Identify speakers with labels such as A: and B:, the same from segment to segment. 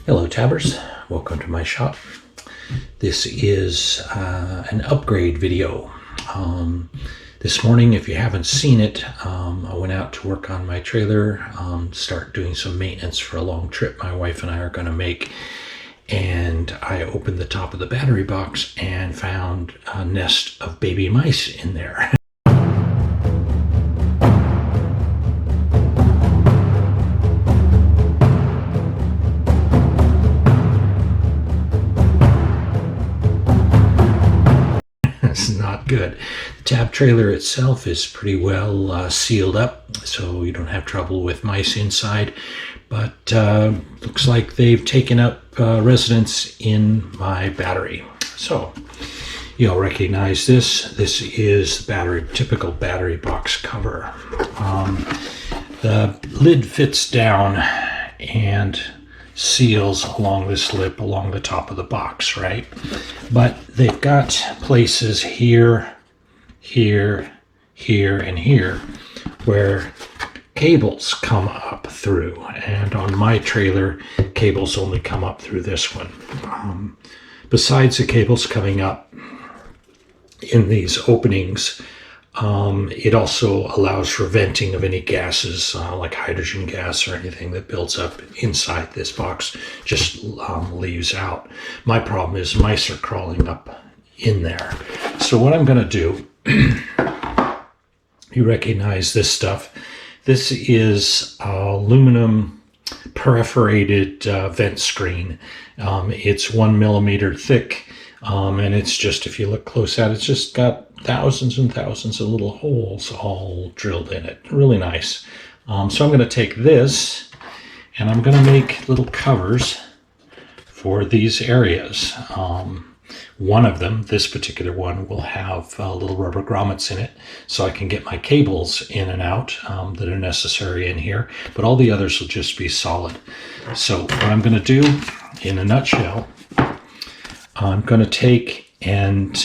A: Hello Tabbers, welcome to my shop. This is an upgrade video. This morning, if you haven't seen it, I went out to work on my trailer, start doing some maintenance for a long trip my wife and I are going to make. And I opened the top of the battery box and found a nest of baby mice in there. It's not good. The tab trailer itself is pretty well sealed up, so you don't have trouble with mice inside, but looks like they've taken up residence in my battery. So you'll recognize this. This is the typical battery box cover. The lid fits down and seals along this lip along the top of the box, right? But they've got places here, here, here, and here where cables come up through, and on my trailer cables only come up through this one. Besides the cables coming up in these openings, it also allows for venting of any gases like hydrogen gas or anything that builds up inside this box, just leaves out. My problem is mice are crawling up in there. So what I'm going to do, you recognize this stuff. This is aluminum perforated vent screen. It's 1 millimeter thick, and it's just, if you look close at it, it's just got thousands and thousands of little holes all drilled in it. Really nice. So I'm going to take this and I'm going to make little covers for these areas. One of them, this particular one, will have little rubber grommets in it, so I can get my cables in and out that are necessary in here, but all the others will just be solid. So what I'm going to do, in a nutshell, I'm going to take and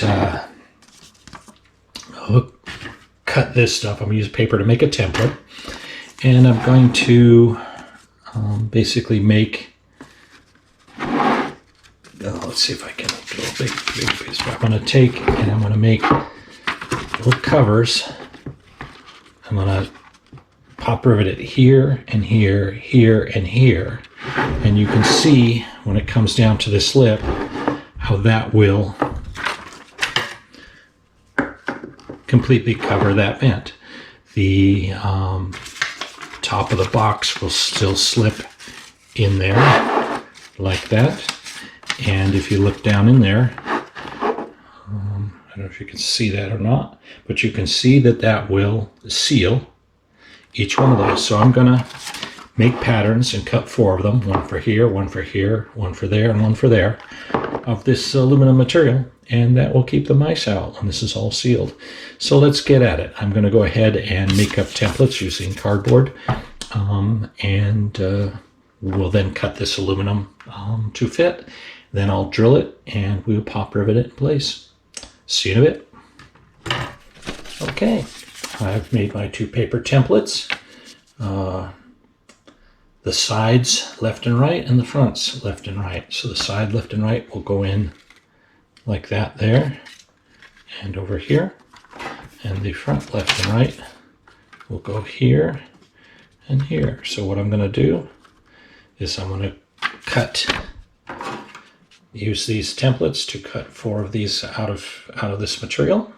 A: cut this stuff. I'm going to use paper to make a template, and I'm going to basically make, let's see if I can do a big piece. I'm going to take and I'm going to make little covers. I'm going to pop rivet it here and here, here and here, and you can see when it comes down to this lip how that will completely cover that vent. The top of the box will still slip in there like that, and if you look down in there, I don't know if you can see that or not, but you can see that that will seal each one of those. So I'm gonna make patterns and cut 4 of them, one for here, one for here, one for there, and one for there, of this aluminum material, and that will keep the mice out when this is all sealed. So let's get at it. I'm going to go ahead and make up templates using cardboard, and we'll then cut this aluminum to fit. Then I'll drill it and we'll pop rivet it in place. See you in a bit. Okay, I've made my 2 paper templates. The sides left and right, and the fronts left and right. So the side left and right will go in like that there, and over here, and the front left and right will go here and here. So what I'm going to do is I'm going to cut use these templates to cut 4 of these out of this material.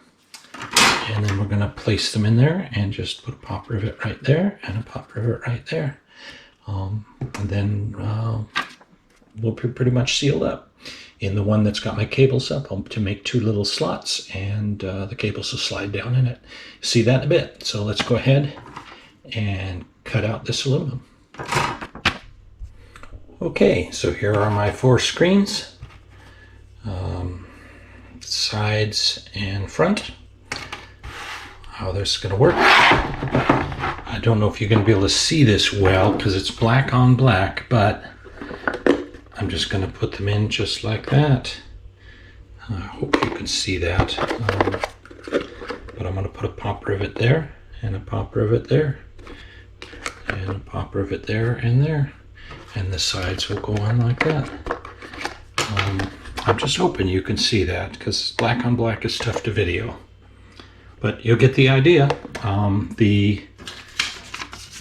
A: And then we're going to place them in there and just put a pop rivet right there and a pop rivet right there. And then we'll be pretty much sealed up. In the one that's got my cables up, I'll to make 2 little slots, and the cables will slide down in it. See that in a bit. So let's go ahead and cut out this aluminum. Okay, so here are my 4 screens, sides and front. How this is going to work. I don't know if you're going to be able to see this well because it's black on black, but I'm just going to put them in just like that. I hope you can see that. But I'm going to put a pop rivet there, and a pop rivet there, and a pop rivet there and there. And the sides will go on like that. I'm just hoping you can see that because black on black is tough to video. But you'll get the idea.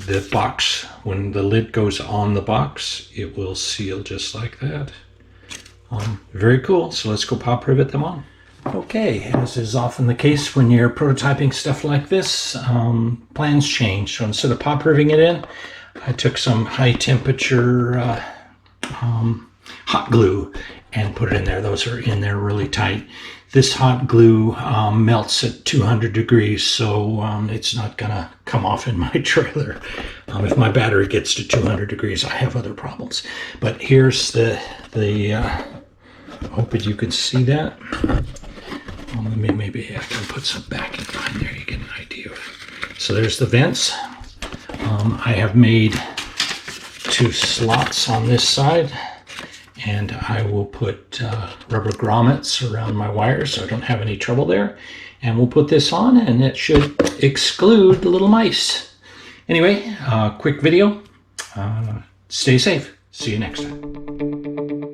A: The box, when the lid goes on the box, it will seal just like that. Very cool. So let's go pop rivet them on. Okay, as is often the case when you're prototyping stuff like this, plans change. So instead of pop riveting it in, I took some high temperature hot glue and put it in there. Those are in there really tight. This hot glue melts at 200 degrees, so it's not gonna come off in my trailer. If my battery gets to 200 degrees, I have other problems. But here's the hope that you can see that. Maybe I can put some backing behind there, you get an idea. So there's the vents. I have made 2 slots on this side, and I will put rubber grommets around my wires so I don't have any trouble there. And we'll put this on, and it should exclude the little mice. Anyway, quick video. Stay safe. See you next time.